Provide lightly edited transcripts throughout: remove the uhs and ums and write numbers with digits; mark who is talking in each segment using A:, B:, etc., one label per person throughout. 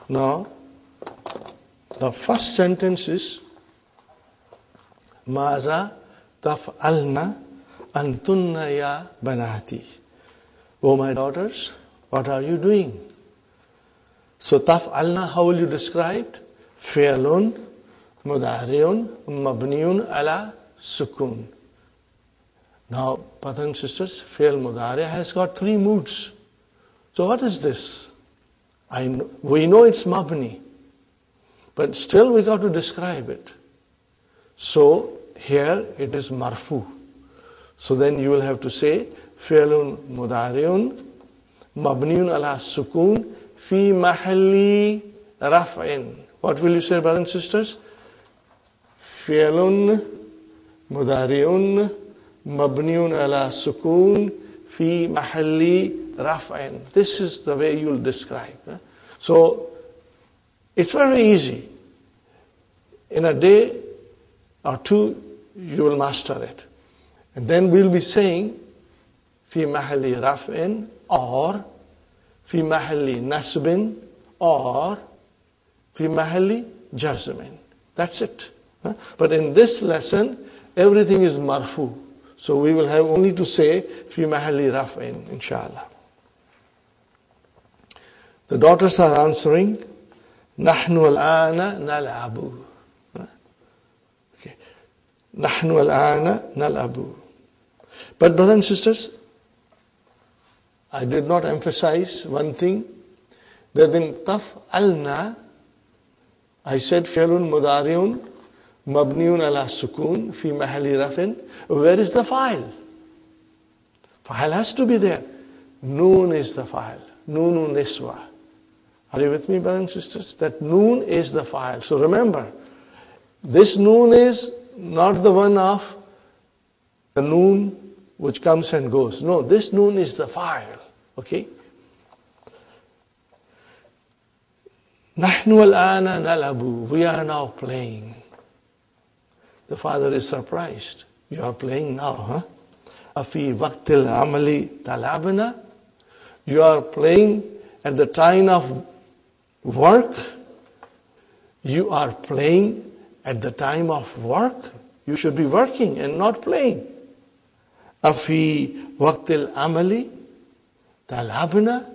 A: Now, the first sentence is Maza taf'alna antunna ya banati. Oh my daughters, what are you doing? So taf'alna, how will you describe it? Fi'lun mudari'un mabniun ala sukun. Now, brothers and sisters, fi'l mudari' has got 3 moods. So what is this? We know it's mabni, but still we got to describe it. So here it is marfu. So then you will have to say fi'lun mudari'un mabniun ala sukun fi mahalli raf'in. What will you say, brothers and sisters? Fi'lun mudari'un mabniun ala sukun fi mahalli raf'in. This is the way you will describe. So it's very easy. In a day or 2, you will master it. And then we'll be saying fi mahalli raf'in or fi mahalli nasbin or fi mahalli jazmin. That's it. But in this lesson, everything is marfu. So we will have only to say fi mahalli raf'in, inshallah. The daughters are answering, Nahnu al-ana nal'abu. Okay. Nahnu al-ana nal'abu. But brothers and sisters, I did not emphasize one thing, that in taf'alna, I said fi'lun mudari'un mabniun ala sukun fi mahalli raf'in. Where is the file? File has to be there. Noon is the file. Noonun niswa. Are you with me, brothers and sisters? That noon is the file. So remember, this noon is not the one of the noon which comes and goes. No, this noon is the file. Okay? Nahnu al-ana nalabu. We are now playing. The father is surprised. You are playing now, huh? Afi waqtil amali talabna. You are playing at the time of work. You are playing at the time of work. You should be working and not playing. Afi waqtil amali talabna.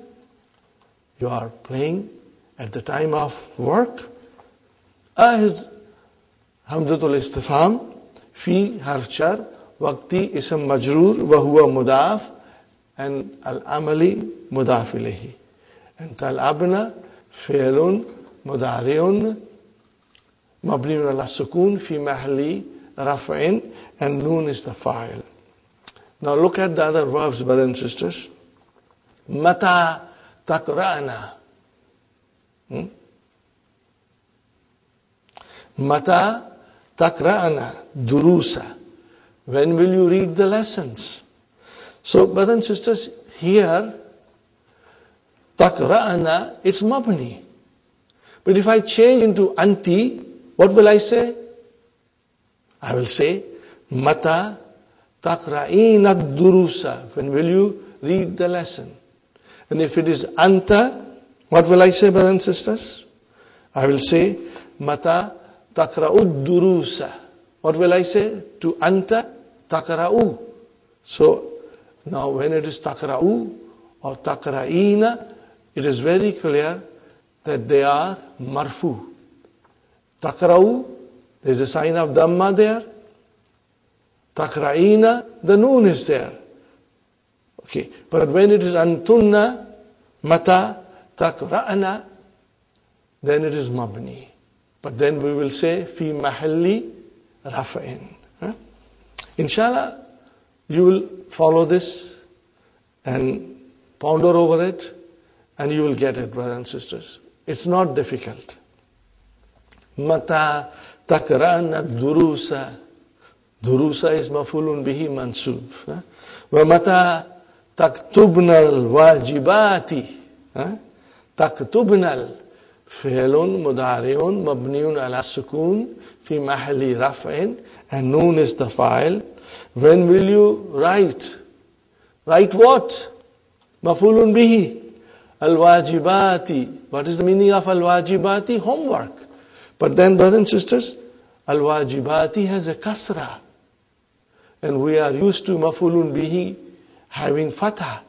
A: You are playing at the time of work. Is hamzatul istifham fi harf jar, waqti ism majroor wa huwa mudaf, and al-amali mudaf ilayhi. And talabna fi'lun mudari'un mabniun ala sukun fi mahalli raf'in, and noon is the fa'il. Now look at the other verbs, brothers and sisters. Mata takra'na. Mata takra'na durusa. When will you read the lessons? So, brothers and sisters, here, takra'na, it's mabni. But if I change into anti, what will I say? I will say, mata takra'ina durusa. When will you read the lesson? And if it is anta, what will I say, brothers and sisters? I will say, mata takra'ud durusa. What will I say? To anta takra'u. So, now when it is takra'u or takra'ina, it is very clear that they are marfu. Takra'u, there is a sign of dhamma there. Takra'ina, the noon is there. Okay, but when it is antunna, mata takra'na, then it is mabni. But then we will say fi mahalli raf'in. Inshallah, you will follow this and ponder over it, and you will get it, brothers and sisters. It's not difficult. Mata takra'na durusa. Durusa is mafulun bihi mansub. Wa mata taktubnal wajibati. Taktubnal fi'lun mudari'un mabniun ala sukun fi mahalli raf'in, and noon is the fa'il. When will you write? Write what? Mafulun bihi. Al-wajibati. What is the meaning of al-wajibati? Homework. But then, brothers and sisters, al-wajibati has a kasra. And we are used to mafulun bihi having fatha.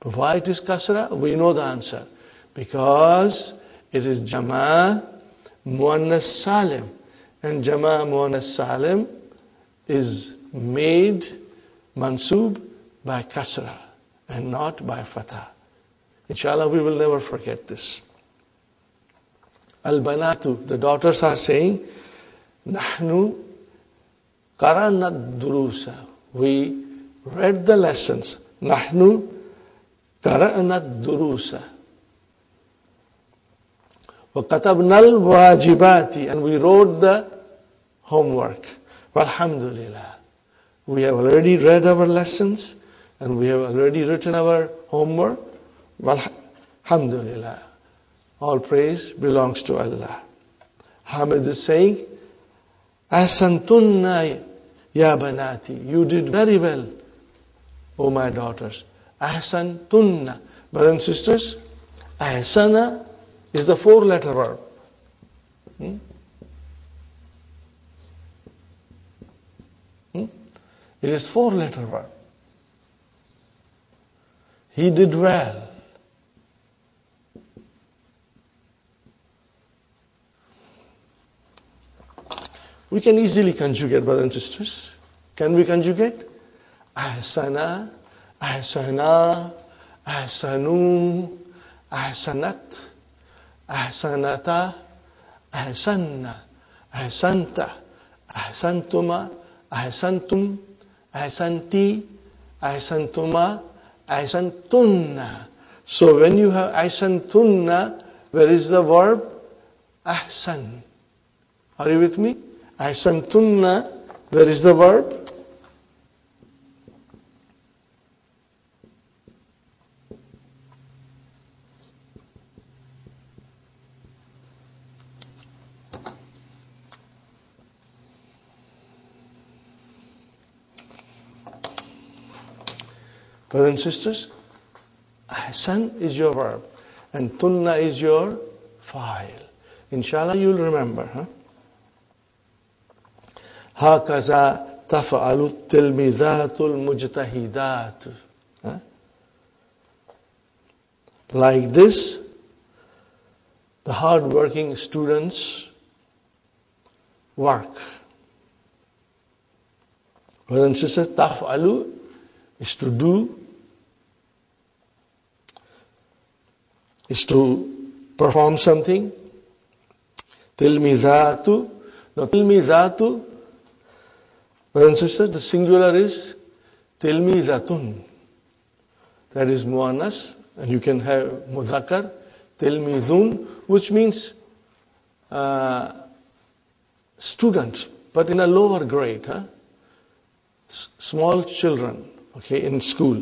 A: But why it is kasra? We know the answer. Because it is jama' muannas salim. And jama' muannas salim is made mansub by kasra and not by fatha. Inshallah, we will never forget this. Al-banatu, the daughters are saying, Nahnu qara'na ad-durusa. We read the lessons. Nahnu qara'na ad-durusa. Wa katabna al-wajibati. And we wrote the homework. Walhamdulillah. We have already read our lessons and we have already written our homework. Walhamdulillah. All praise belongs to Allah. Hamid is saying, Ahsantunna ya banati. You did very well, O my daughters. Ahsantunna. Brothers and sisters, ahsana is the 4-letter verb. It is 4-letter verb. He did well. We can easily conjugate, brothers and sisters. Can we conjugate? Ahsana, ahsana, ahsanu, ahsanat, ahsanata, ahsanna, ahsanta, ahsantuma, ahsantum, ahsanti, ahsantuma, ahsantunna. So when you have ahsantunna, where is the verb? Ahsan. Are you with me? Ahsantunna, where is the verb? Brothers and sisters, ahsan is your verb and tunna is your fa'il. Inshallah you'll remember, huh? هكذا تفعل التلميذات المجتهدات. Like this, the hard-working students work. Brothers and sisters, تفعل is to do, is to perform something. تلميذات. Now تلميذات, brothers and sisters, the singular is tilmizatun. That is muannas, and you can have mudhakkar, tilmizun, which means students, but in a lower grade, small children, okay, in school.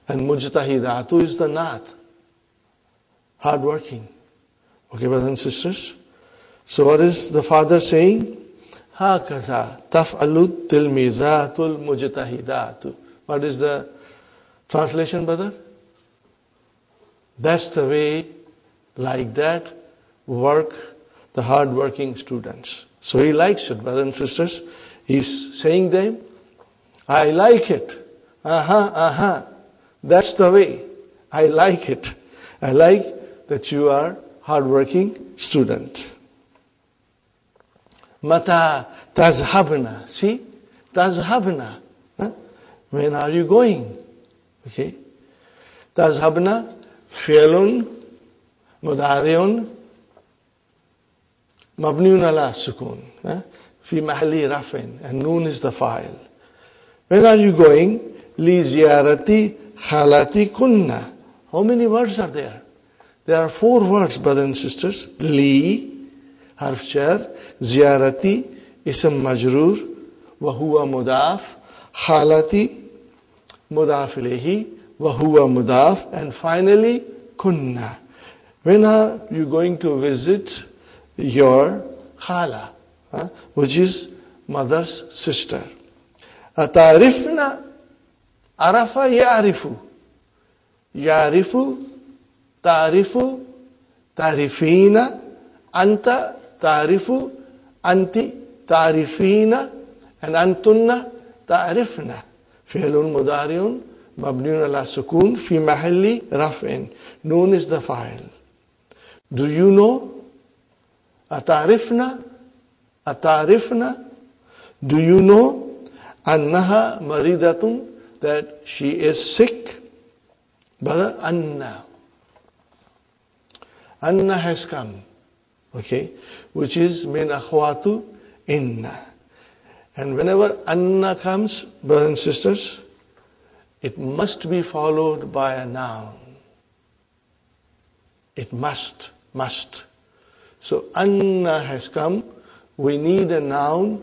A: And mujtahidatu is the naat, hardworking. Okay, brothers and sisters. So what is the father saying? هكذا تفعل التلميذات المجتهدات. What is the translation, brother? That's the way, like that, work the hard-working students. So he likes it, brothers and sisters. He's saying them, I like it. That's the way. I like it. I like that you are hard-working student. Mata tazhabna. See? Tazhabna. When are you going? Okay. Tazhabna, fi'lun, mudari'un, mabniun ala sukun. Fi mahalli rafin. And noon is the fa'il. When are you going? Li ziyarati khalati kunna. How many words are there? There are 4 words, brothers and sisters. Li, harf jar, ziyarati, ism majroor, wa huwa mudaf, khalati, mudaf ilayhi, wa huwa mudaf, and finally, kunna. When are you going to visit your khala, which is mother's sister? Atarifna, arafa ya'rifu. Ya'rifu ta'rifu, ta'rifina, anta, ta'rifu, anti, ta'rifina, and antunna, ta'rifna. Fi'lun mudari'un, mabniun ala sukun, fi mahalli raf'in. Noon is the file. Do you know? Atarifna? Atarifna? Do you know? Annaha maridatun, that she is sick. Brother, Anna. Anna has come. Okay? Which is min akhwatu inna. And whenever Anna comes, brothers and sisters, it must be followed by a noun. It must. So Anna has come. We need a noun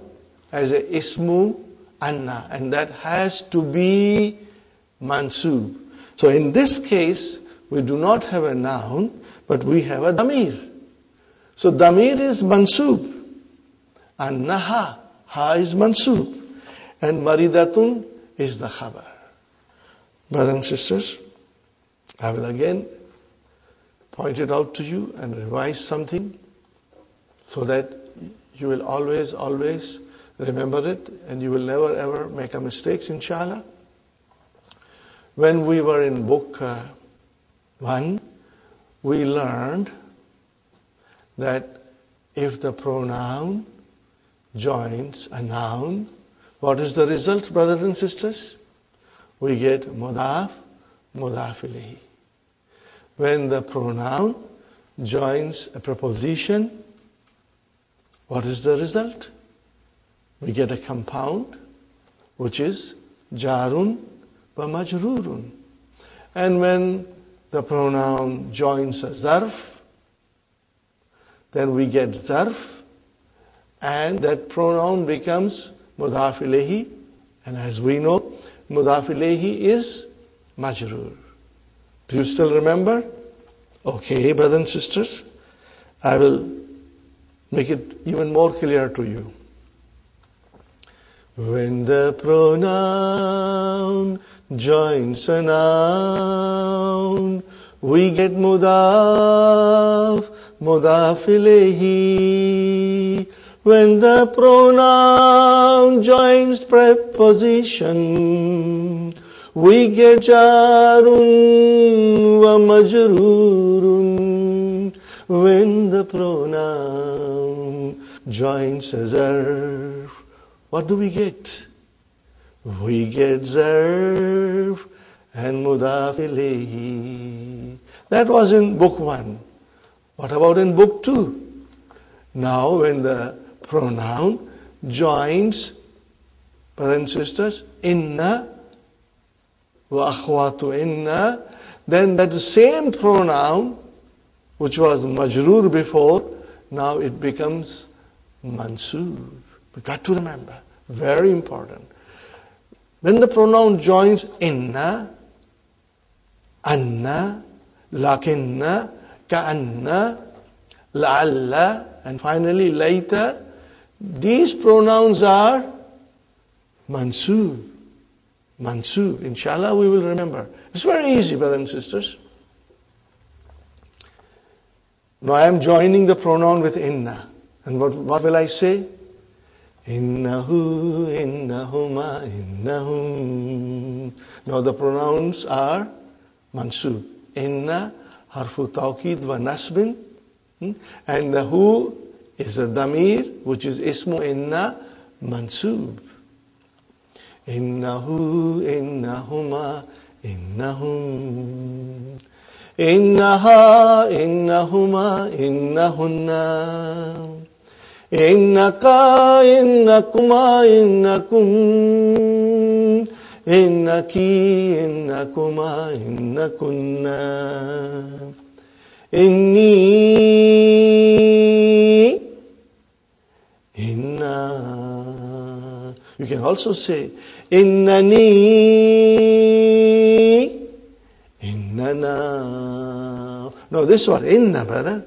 A: as a ismu Anna, and that has to be mansub. So in this case, we do not have a noun, but we have a damir. So damir is mansub. Annaha, ha is mansub. And maridatun is the khabar. Brothers and sisters, I will again point it out to you and revise something so that you will always remember it and you will never ever make a mistake, inshallah. When we were in book 1, we learned that if the pronoun joins a noun, what is the result, brothers and sisters? We get mudaf, mudaf ilayhi. When the pronoun joins a preposition, what is the result? We get a compound, which is jarun wa majrurun. And when the pronoun joins a zarf, then we get zarf, and that pronoun becomes mudaf ilayhi. And as we know, mudaf ilayhi is majrur. Do you still remember? Okay, brothers and sisters, I will make it even more clear to you. When the pronoun joins a noun, we get mudaf, mudaf ilayhi. When the pronoun joins preposition, we get jarun wa majrurun. When the pronoun joins a zarf, what do we get? We get zarf and mudaf ilayhi. That was in book 1. What about in book 2? Now when the pronoun joins, brothers and sisters, inna wa akhwatu inna, then that same pronoun which was majrur before, now it becomes mansub. We got to remember, very important. When the pronoun joins inna, anna, lakinna, ka'anna, la'alla, and finally laita, these pronouns are mansub. Mansub. Inshallah, we will remember. It's very easy, brothers and sisters. Now I am joining the pronoun with inna. And what will I say? Innahu, innahuma, innahum. Now the pronouns are mansub. Inna, harfu tawqid wa nasbin. And the hu is a damir, which is ismu inna, mansub. Innahu, innahuma, innahum. Innaha, innahuma, innahunna. Innaka, innakuma, innakum. Innaki, innakuma, innakunna. Inni, inna. You can also say innani, innana. No, this was inna, brother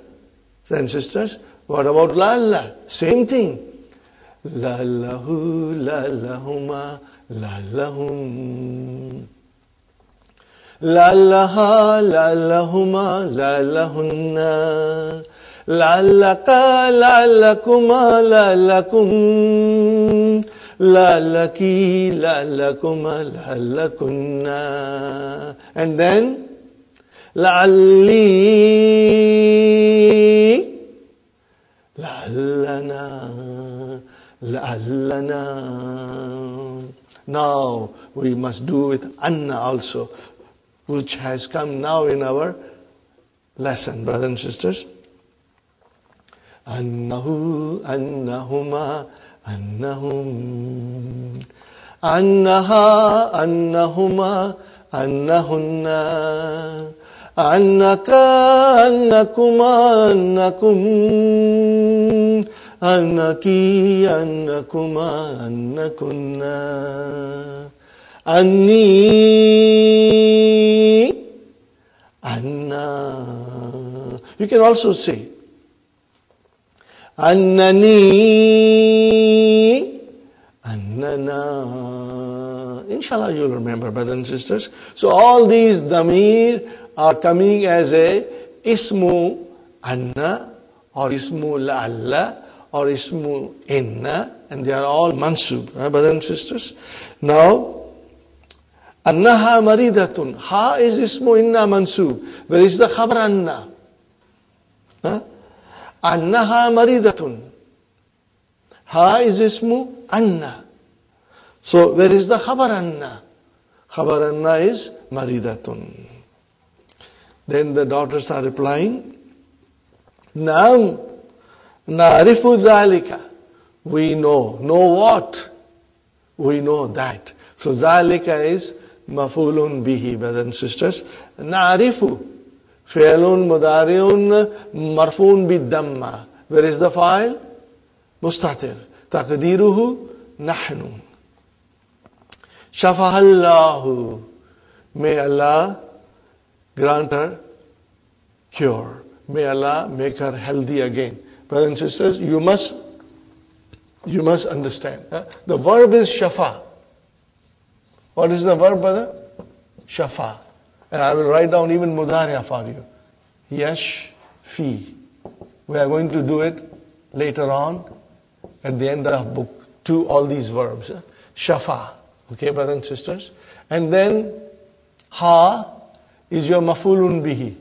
A: and sisters. What about lalla? Same thing. Lallahu, lallahuma, lallahum. لعلها لعلهما لعلهن لعلك لعلكما لعلكم لعلك لعلكما لعلكن. And then لعلي لعلنا لعلنا. Now we must do with Anna also, which has come now in our lesson, brothers and sisters. Annahu, Annahuma, Annahum, Annaha, Annahuma, Annahunna, Annaka, Annakuma, Annakum, Annaki, Annakuma, Annakunna, Anni, Anna. You can also say Annani, Annana. Inshallah you'll remember, brothers and sisters. So all these damir are coming as a ismu Anna or ismu La'alla or ismu Inna, and they are all mansub, brothers and sisters. Now, Annaha maridatun. Ha is ismu Inna mansub. Where is the khabar Anna? Annaha maridatun. Ha is ismu Anna. So where is the khabar Anna? Khabar Anna is maridatun. Then the daughters are replying, Naam, na'rifu dhalika. We know. Know what? We know that. So dhalika is mafulun bihi, brothers and sisters. Na'rifu. Fi'lun mudari'un marfun bid-damma. Where is the file? Mustatir. Taqdiruhu nahnu. Shafahallahu. May Allah grant her cure. May Allah make her healthy again. Brothers and sisters, you must understand. The verb is shafa. What is the verb, brother? Shafa. And I will write down even mudariya for you. Yash, fi. We are going to do it later on at the end of book 2, all these verbs. Shafa. Okay, brothers and sisters. And then ha is your mafulun bihi.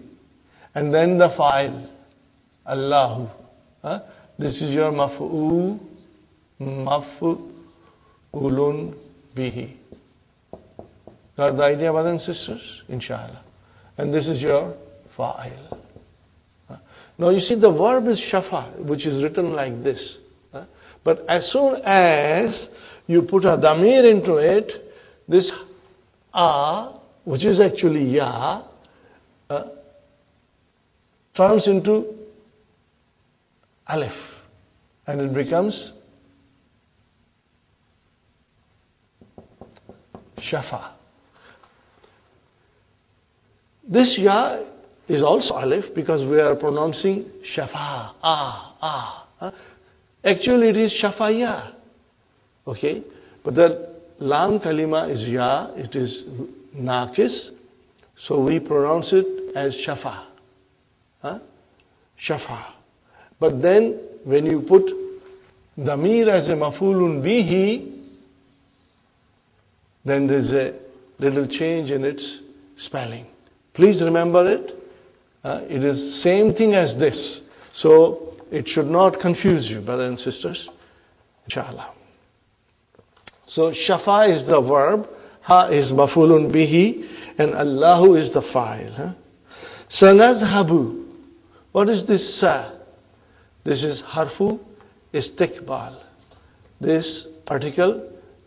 A: And then the fa'il. Allahu. This is your maf'ulun bihi. Got the idea, brothers and sisters? Inshallah. And this is your fa'il. Now you see the verb is shafa, which is written like this. But as soon as you put a damir into it, this a, which is actually ya, turns into alif. And it becomes shafa. This ya is also alif because we are pronouncing shafa, Actually it is shafaya. Okay? But the lam kalima is ya, it is naqis, so we pronounce it as shafa. Shafa. But then when you put damir as a mafulun bihi, then there's a little change in its spelling. Please remember it. It is same thing as this. So it should not confuse you, brothers and sisters. Inshallah. So shafa is the verb, ha is mafulun bihi, and Allahu is the fa'il. Sanazhabu. What is this sa? This is harfu istiqbal. This particle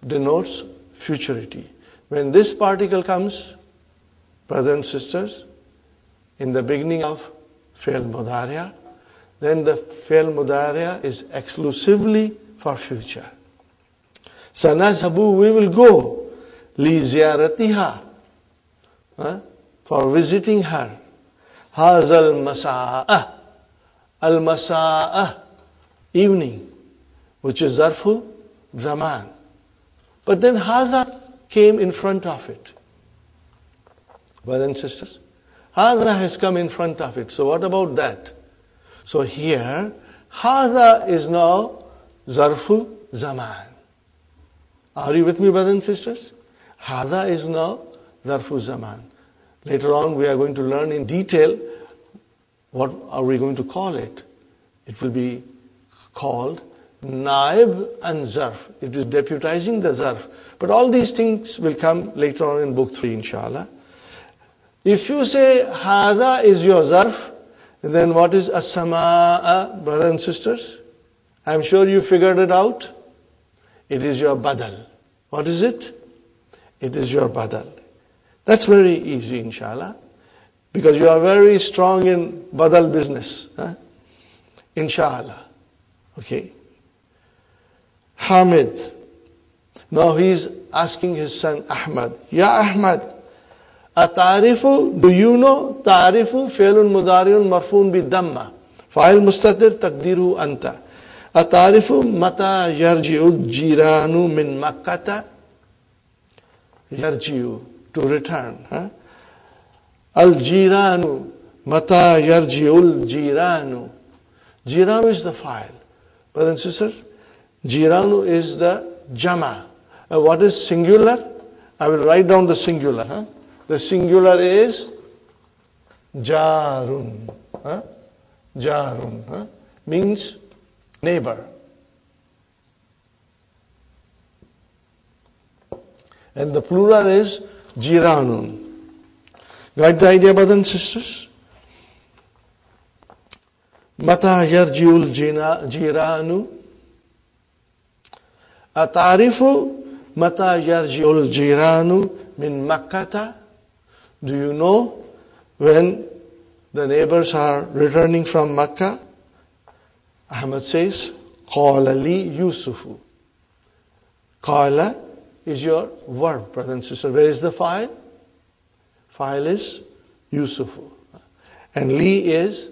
A: denotes futurity. When this particle comes, brothers and sisters, in the beginning of fi'l mudariya, then the fi'l mudariya is exclusively for future. Sanazhabu, we will go. Li ziyaratiha, for visiting her. Hazal masa'ah, al masa'ah, evening, which is zarfu zaman. But then haza came in front of it. Brothers and sisters, hadha has come in front of it. So what about that? So here, hadha is now zarfu zaman. Are you with me, brothers and sisters? Hadha is now zarfu zaman. Later on, we are going to learn in detail what are we going to call it. It will be called naib and zarf. It is deputizing the zarf. But all these things will come later on in book 3, inshallah. If you say hadha is your zarf, then what is as-samaa, brothers and sisters? I'm sure you figured it out. It is your badal. What is it? It is your badal. That's very easy, inshallah. Because you are very strong in badal business. Inshallah. Okay. Hamid. Now he is asking his son Ahmad. Ya Ahmad, atarifu, do you know? Tarifu fi'lun mudariun marfun bi damma. Fa'il mustatir taqdiru anta. Atarifu mata yarji'u jiranu min makkata. Yarji'u, to return. Al-jiranu, mata yarji'ul jiranu. Jiranu is the file. Brothers and sisters, jiranu is the jama. What is singular? I will write down the singular. The singular is jarun. Jarun means neighbor. And the plural is jiranun. Got the idea, brothers and sisters? Mata yarjiul jiranu. Atarifu mata yarjiul jiranu min makkata. Do you know when the neighbors are returning from Makkah? Ahmad says, Qala li Yusufu. Qala is your verb, brother and sister. Where is the file? File is Yusufu. And li is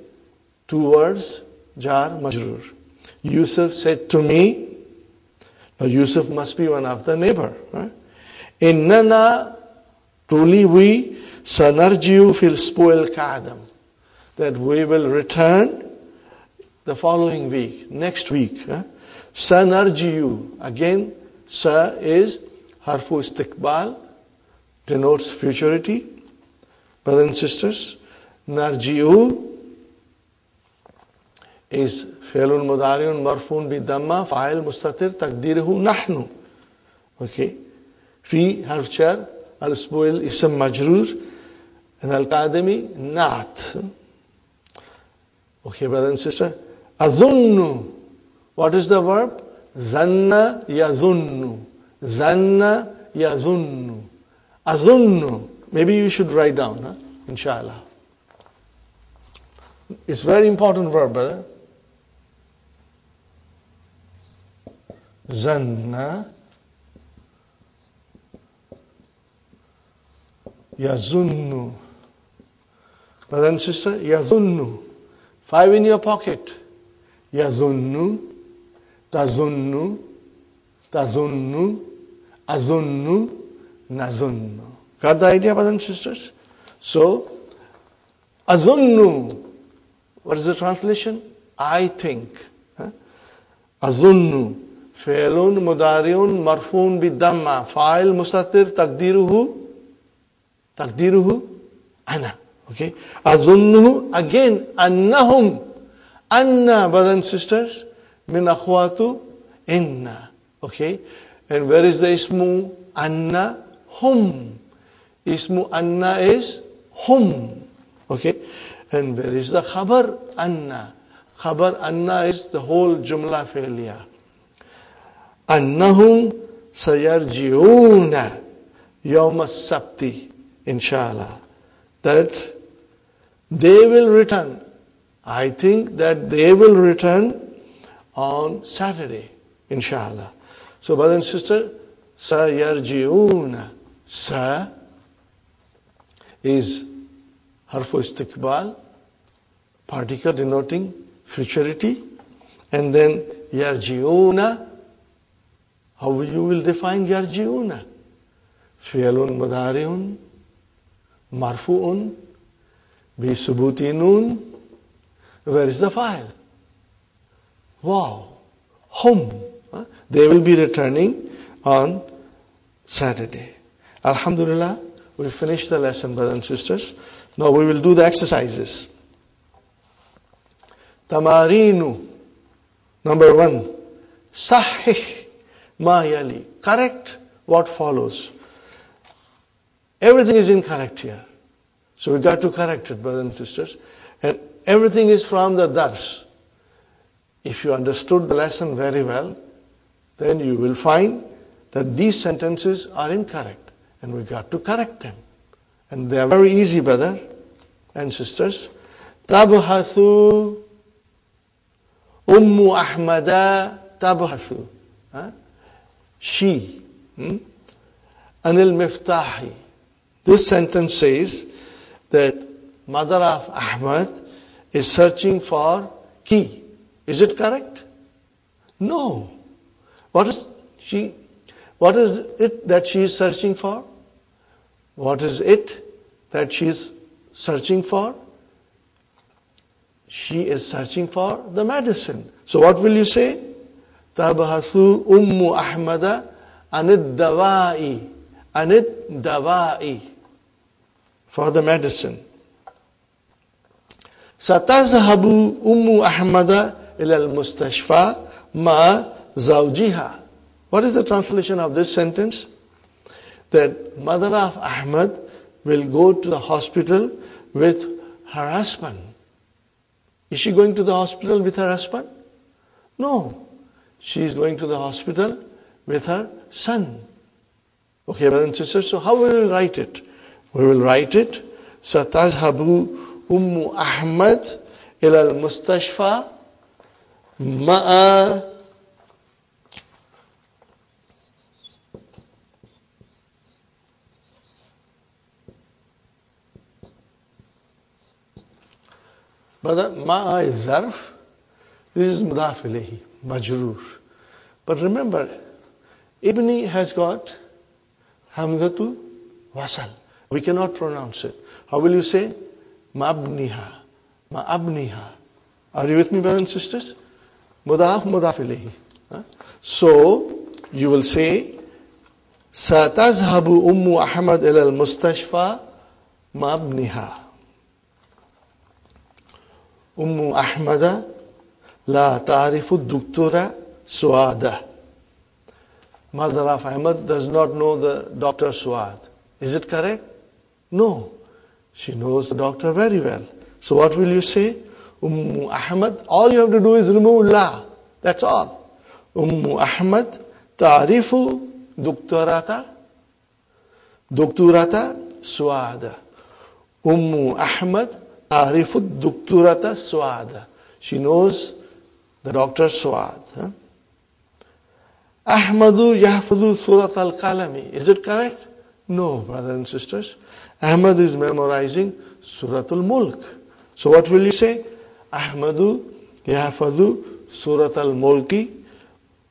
A: two words, jar, majrur. Yusuf said to me, now Yusuf must be one of the neighbor. Innana, truly we, sanarjiu fil spoil kadam. That we will return the following week, next week. Sanarjiu. Again, sa is harfu istiqbal, denotes futurity. Brothers and sisters, narjiu is fi'lun mudariun marfun bi damma fa'il mustatir taqdiruhu nahnu. Okay. Fi harf jar, al-spoil ism majrur, and al-qadimi naat. Okay, brother and sister. Azunnu. What is the verb? Zanna yazunnu. Zanna yazunnu. Azunnu. Maybe you should write down, inshallah. It's very important verb, brother. Zanna yazunnu. Brother and sister, yazunnu. 5 in your pocket. Yazunnu, tazunnu, tazunnu, azunnu, nazunnu. Got the idea, brothers and sisters? So, azunnu. What is the translation? I think. Azunnu. Fi'lun mudariun marfun bidamma. Fa'il mustatir taqdiruhu ana. Okay. Azunnu. Again, annahum. Anna, brothers and sisters, min akhwatu inna. Okay. And where is the ismu anna? Hum. Ismu anna is hum. Okay. And where is the khabar anna? Khabar anna is the whole jumla fi'liya. Annahum sayarji'una yawm as-sabti, inshallah. That they will return. I think that they will return on Saturday, inshallah. So, brother and sister, sayarji'una. Sa is harfu istiqbal, particle denoting futurity, and then yarji'una. How you will define yarji'una? Fi'lun mudari'un marfu'un, bi subuti nun. Where is the file? Wow. Hum. They will be returning on Saturday. Alhamdulillah, we finished the lesson, brothers and sisters. Now we will do the exercises. Tamarinu. Number 1. Sahih ma yali. Correct what follows. Everything is incorrect here. So we got to correct it, brothers and sisters. And everything is from the dars. If you understood the lesson very well, then you will find that these sentences are incorrect. And we got to correct them. And they are very easy, brother and sisters. Tabhathu Ummu Ahmada tabhathu. She. Anil Miftahi. This sentence says that mother of Ahmad is searching for key. Is it correct? No. What is it that she is searching for? What is it that she is searching for? She is searching for the medicine. So what will you say? Tabhathu Ummu Ahmada anid dawa'i. Anid dawa'i. For the medicine. Satazhabu Ummu Ahmada ila al-mustashfa ma zawjiha. What is the translation of this sentence? That mother of Ahmad will go to the hospital with her husband. Is she going to the hospital with her husband? No. She is going to the hospital with her son. Okay, brothers and sisters, so how will we write it? We will write it, Satazhabu Ummu Ahmad ila al-mustashfa ma'a Brother, ma'a is zarf. This is mudaf ilayhi, majroor. But remember, Ibni has got hamzatu wasal. We cannot pronounce it. How will you say? Ma'abniha. Ma'abniha. Are you with me, brothers and sisters? Mudaf ilayhi. So, you will say, Satazhabu Ummu Ahmad ila al-mustashfa ma'abniha. Ummu Ahmada la ta'rifu Duktura Suada. Mother of Ahmad does not know the Dr. Suad. Is it correct? No. She knows the doctor very well. So what will you say? Ummu Ahmad. All you have to do is remove la. That's all. Ummu Ahmad ta'rifu Dukturata Suada. Ummu Ahmad ta'rifu Dukturata Suada. She knows the Dr. Suad. Ahmadu yahfadhu surat al-qalami. Is it correct? No, brothers and sisters. Ahmad is memorizing Suratul Mulk. So what will you say? Ahmadu yahfadhu Surat al-Mulki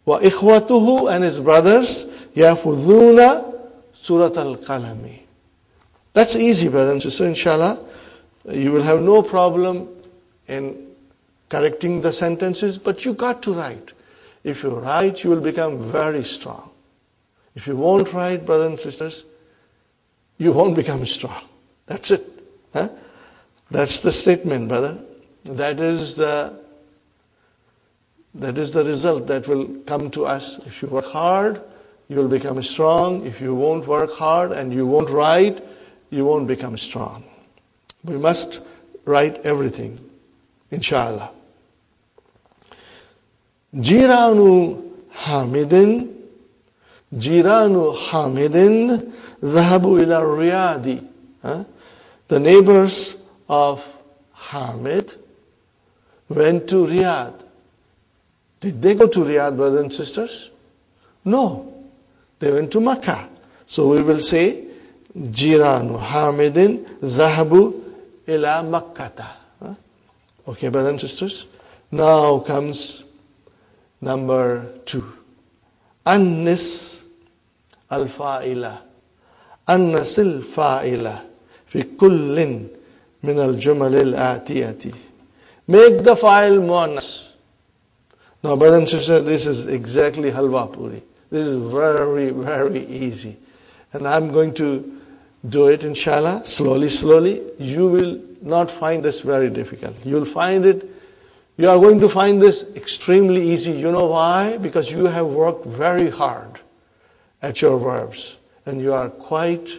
A: wa ikhwatuhu, and his brothers yahfadhuna Surat al-Qalami. That's easy, brothers and sisters. Inshallah, you will have no problem in correcting the sentences, but you got to write. If you write, you will become very strong. If you won't write, brothers and sisters, you won't become strong. That's it. That's the statement, brother. That is the result that will come to us. If you work hard, you will become strong. If you won't work hard and you won't write, you won't become strong. We must write everything, inshallah. Jiranu Hamidin Zahabu ila Riyadi. The neighbors of Hamid went to Riyadh. Did they go to Riyadh, brothers and sisters? No. They went to Makkah. So we will say, Jiranu Hamidin Zahabu ila Makkata. Okay, brothers and sisters. Now comes number 2. Annis al-fa'ila. Annas al-fa'ila. في كل من الجمل الآتية. Make the file muannas. Now, brothers and sisters, this is exactly halwa puri. This is very, very easy. And I'm going to do it, inshallah, slowly, slowly. You will not find this very difficult. You'll find it, you are going to find this extremely easy. You know why? Because you have worked very hard at your verbs. And you are quite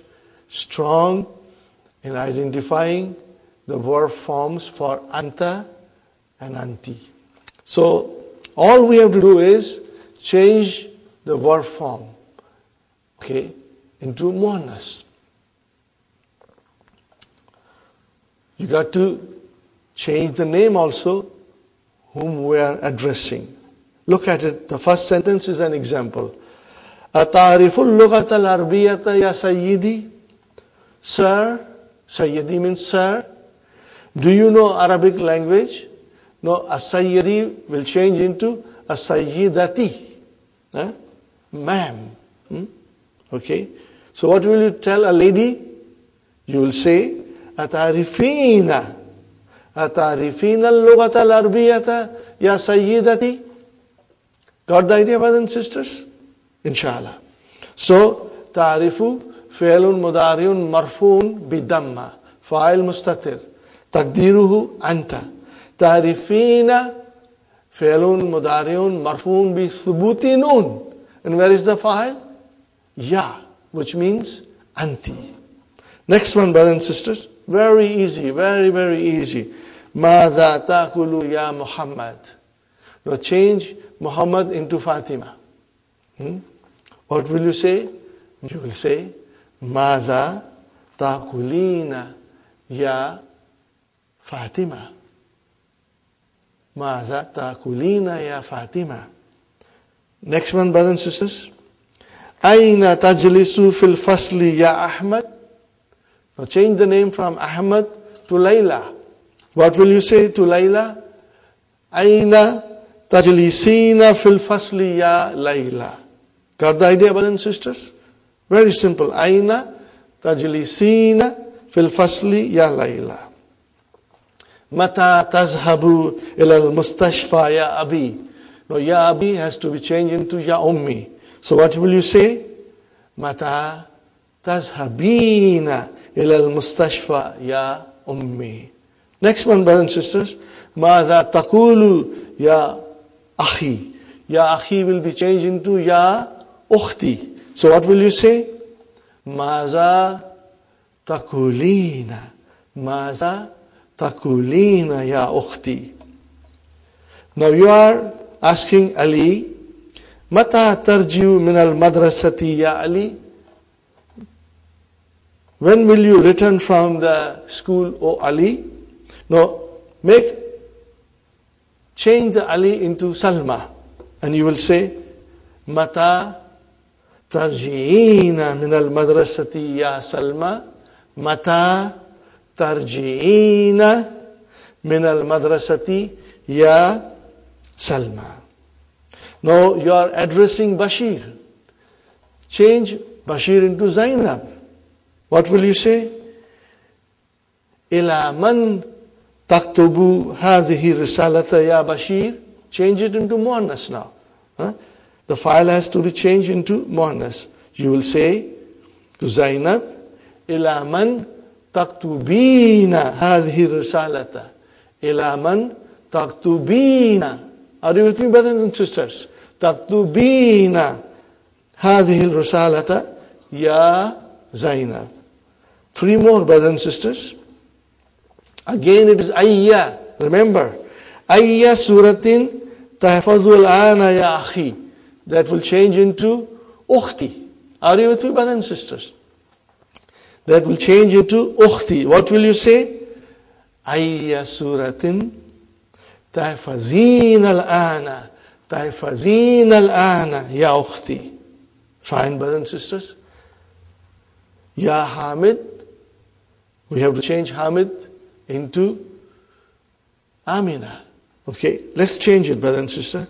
A: strong in identifying the verb forms for anta and anti. So, all we have to do is change the verb form, okay, into muannas. You got to change the name also, whom we are addressing. Look at it. The first sentence is an example. أَتَعْرِفُ اللُّغَةَ الْعَرْبِيَّةَ يَا سَيِّدِي? Sir, Sayyidi means sir. Do you know Arabic language? No, as-sayyidi will change into as-sayyidati. Ma'am. Okay. So what will you tell a lady? You will say, أَتَعْرِفِينَ اللُّغَةَ الْعَرْبِيَّةَ يَا سَيِّدَتِي? Got the idea, brothers and sisters? Inshallah. So, تعرف فعل مضارع مرفوع بدمة فاعل مستتر تقديره أنت. تعرفين فعل مضارع مرفوع بثبوت نون. And where is the file? Ya, which means anti. Next one, brothers and sisters. Very easy, very, very easy. ماذا تأكل يا محمد? Now change Muhammad into Fatima. What will you say? You will say, ماذا تأكلين يا فاطمة? ماذا تأكلين يا فاطمة? Next one, brothers and sisters. أين تجلس في الفصل يا أحمد? Now change the name from Ahmad to Layla. What will you say to Layla? أين تجلسين في الفصل يا ليلى? Got the idea, brothers and sisters? Very simple. أين تجلسين في الفصل يا ليلى. متى تذهب إلى المستشفى يا أبي? No, ya abi has to be changed into ya ummi. So what will you say? متى تذهبين إلى المستشفى يا أمي. Next one, brothers and sisters. ماذا تقول يا أخي? Ya akhi will be changed into ya ukhti. So what will you say? Maza takulina. Maza takulina ya ukhti. Now you are asking Ali, Mata tarjiu min al-madrasati ya Ali? When will you return from the school, O Ali? No, change the Ali into Salma. And you will say, Mata tarji'ina min al-madrasati ya Salma? Mata tarji'ina min al-madrasati ya Salma. Now you are addressing Bashir. Change Bashir into Zainab. What will you say? Ila man taktubu hadhihi risalata ya Bashir? Change it into muannas now. The file has to be changed into muannas. You will say to Zainab, Ila man taktubina hadhihi risalata. Ila man taktubina. Are you with me, brothers and sisters? Taktubina hadhihi risalata ya Zainab. 3 more, brothers and sisters. Again it is ayya. Remember, ayya suratin tahfazul ana ya akhi. That will change into ukhti. Are you with me, brothers and sisters? That will change into ukhti. What will you say? Ayya suratin tahfazin al-ana. Tahfazin al-ana ya ukhti. Fine, brothers and sisters. Ya Hamid. We have to change Hamid into Amina. Okay, let's change it, brother and sister.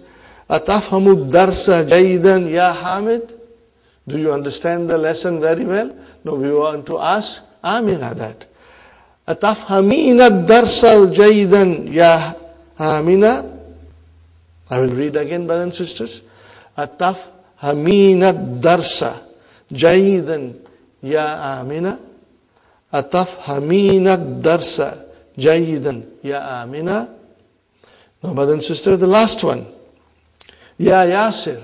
A: Atafhamu darsa jaydan ya Hamid? Do you understand the lesson very well? No, we want to ask Amina that. أتفهمين الدرس جيدا يا آمنة. I will read again, brothers and sisters. أتفهمين الدرس جيدا يا آمنة. أتفهمين الدرس جيدا يا آمنة. Now, brothers and sisters, the last one. Ya Yasir.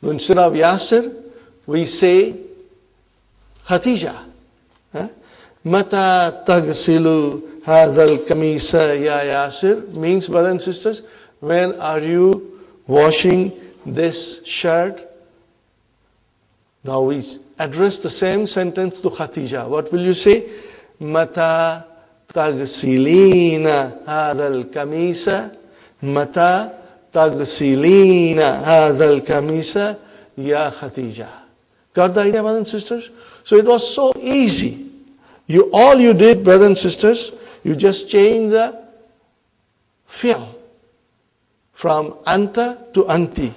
A: Instead of Yasir, we say Khatija. Mata tagsilu hadal kamisa ya Yasir means, brothers and sisters, when are you washing this shirt? Now we address the same sentence to Khatija. What will you say? Mata tagsilina hadal kamisa. Mata tagsilina hadal kamisa ya Khatija. Got the idea, brothers and sisters? So it was so easy. All you did, brothers and sisters, you just changed the fi'l from anta to anti.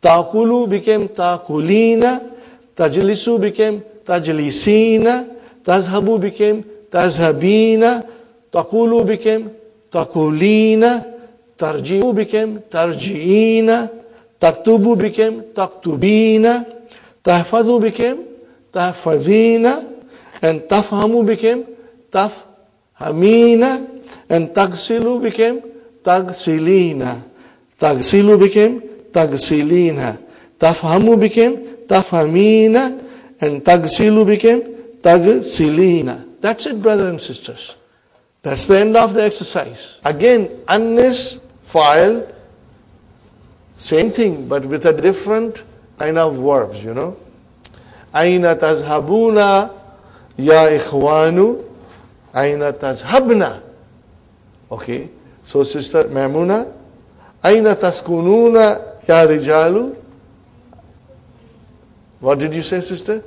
A: Taqulu became taqulina, tajlisu became tajlisina, tazhabu became tazhabina, taqulu became taqulina, tarji'u became tarji'ina, taktubu became taktubina, tahfadhu became tahfadhina, and tafhamu became tafhamina, and tagsilu became tagsilina. Tagsilu became tagsilina. Tafhamu became tafhamina, and tagsilu became tagsilina. That's it, brothers and sisters. That's the end of the exercise. Again, annis, file, same thing, but with a different kind of verbs, you know. Aina tazhabuna ya ikhwanu, aina tazhabna. Okay, so sister Maimuna, aina taskununa ya rijalu. What did you say, sister?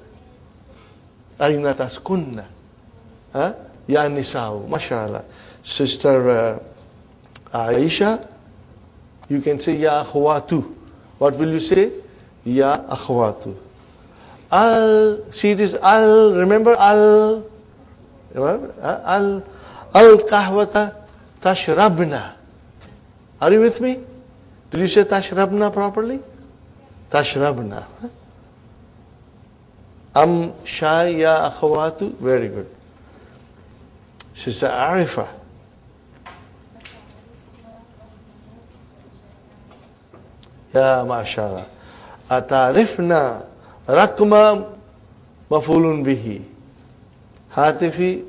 A: Aina taskunna. Ya nisa'u. MashaAllah. Sister Aisha, you can say ya akhwatu. What will you say? Ya akhwatu. See, it is remember kahwata tashrabna. Are you with me? Did you say tashrabna properly? Tashrabna. Shay ya akhwatu. Very good. Sister Arifa. Ya mashallah. Atarifna rakma mafulun bihi. Hatifi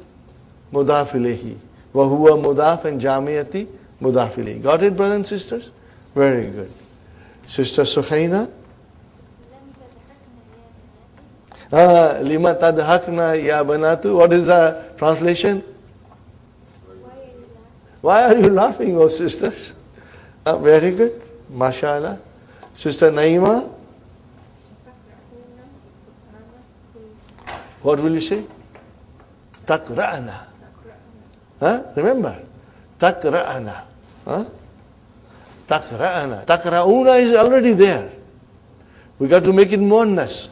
A: mudaf ilayhi. Wa huwa mudaf and jamiyati mudaf ilayhi. Got it, brothers and sisters? Very good. Sister Sukhaina. Lima tadhakna ya banatu. What is the translation? Why are you laughing, oh sisters? Very good. MashaAllah. Sister Naima. What will you say? Takra'ana. Remember? Takra'ana. Takra'ana. Takra'una is already there. We got to make it muannas.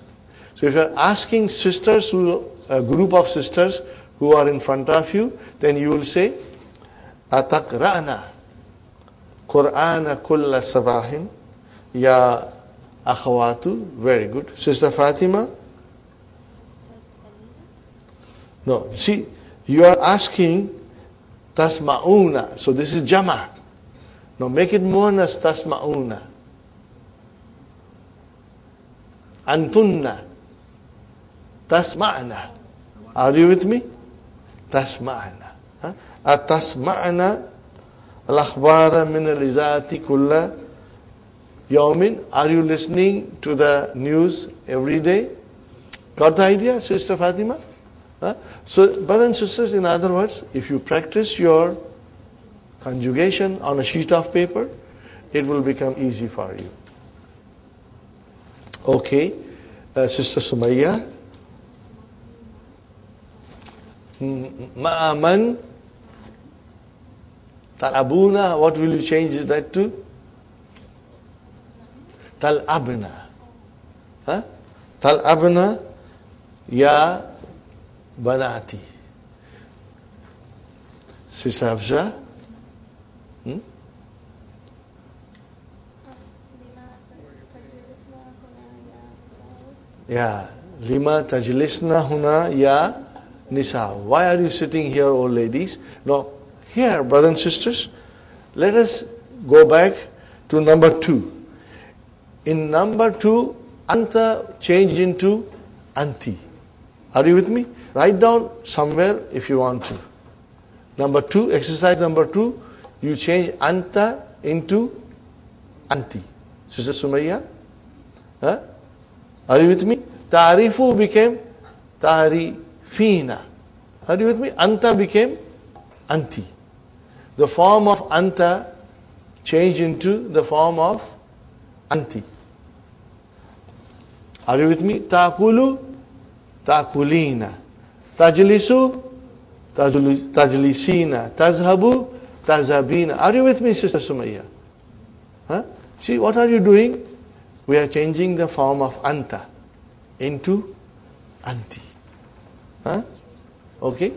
A: So if you're asking sisters, a group of sisters who are in front of you, then you will say, Atakra'ana Qur'ana kulla sabahin ya akhawatu. Very good. Sister Fatima? No, see, you are asking tasma'una. So this is jama. Now make it muannas tasma'una. Antunna. Tasma'na. Are you with me? Tasma'na. Atasma'na al-akhbara min al-izati kulla yawmin. Are you listening to the news every day? Got the idea, Sister Fatima? So, brothers and sisters, in other words, if you practice your conjugation on a sheet of paper, it will become easy for you. Okay, Sister Sumayya. Ma'aman tal'abuna. What will you change that to? Tal'abna. Tal'abna ya banati. Sister Hafsa? Yeah. Lima tajlisna huna ya nisa. Why are you sitting here, old ladies? Now, here, brothers and sisters, let us go back to number 2. In number 2, anta changed into anti. Are you with me? Write down somewhere if you want to. Number 2, exercise number 2, you change anta into anti. Sister Sumaya? Huh? Are you with me? Ta'rifu became ta'rifina. Are you with me? Anta became anti. The form of anta changed into the form of anti. Are you with me? Ta'kulu, ta'kulina. Tajlisu, tajlisina. Tazhabu, tazhabina. Are you with me, Sister Sumaya? Huh? See, what are you doing? We are changing the form of anta into anti. Huh? Okay?